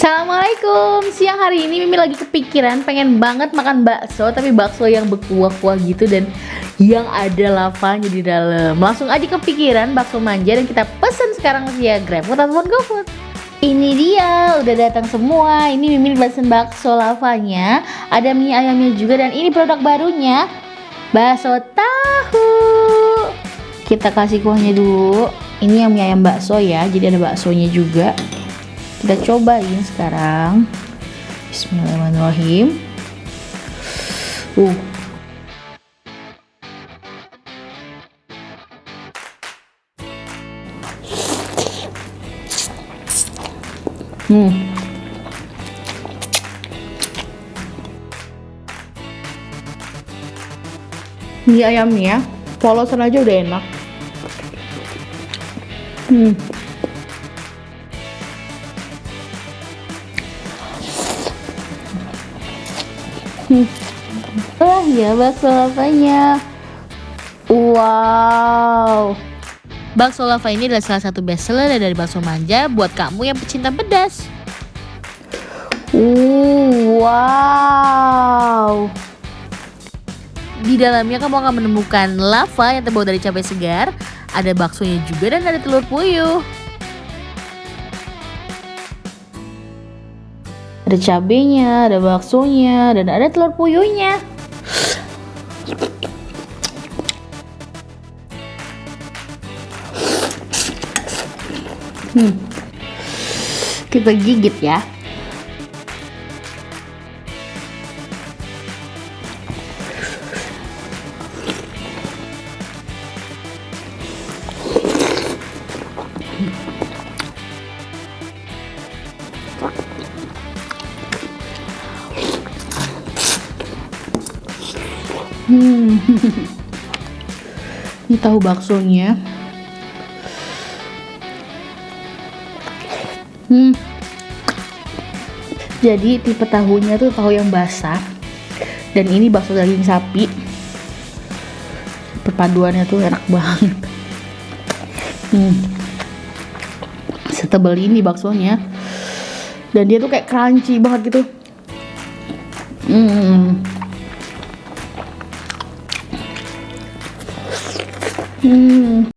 Assalamualaikum. Siang hari ini Mimi lagi kepikiran pengen banget makan bakso, tapi bakso yang berkuah-kuah gitu dan yang ada lavanya di dalam. Langsung aja kepikiran bakso manja dan kita pesen sekarang via Grab ataupun GoFood. Ini dia, udah datang semua. Ini Mimi pesen bakso lavanya, ada mie ayamnya juga, dan ini produk barunya, bakso tahu. Kita kasih kuahnya dulu. Ini yang mie ayam bakso ya, jadi ada baksonya juga. Kita cobain sekarang. Bismillahirrahmanirrahim. Uh. Mie ayamnya polosan aja udah enak. Wah ya, bakso lavanya. Wow. Bakso lava ini adalah salah satu bestseller dari bakso manja buat kamu yang pecinta pedas. Wow. Di dalamnya kamu akan menemukan lava yang terbuat dari cabai segar, ada baksonya juga, dan ada telur puyuh. Ada cabenya, ada baksonya, dan ada telur puyuhnya. Kita gigit ya. Ini tahu baksonya. Jadi tipe tahunya tuh tahu yang basah, dan ini bakso daging sapi. Perpaduannya tuh enak banget. Setebal ini baksonya, dan dia tuh kayak crunchy banget gitu.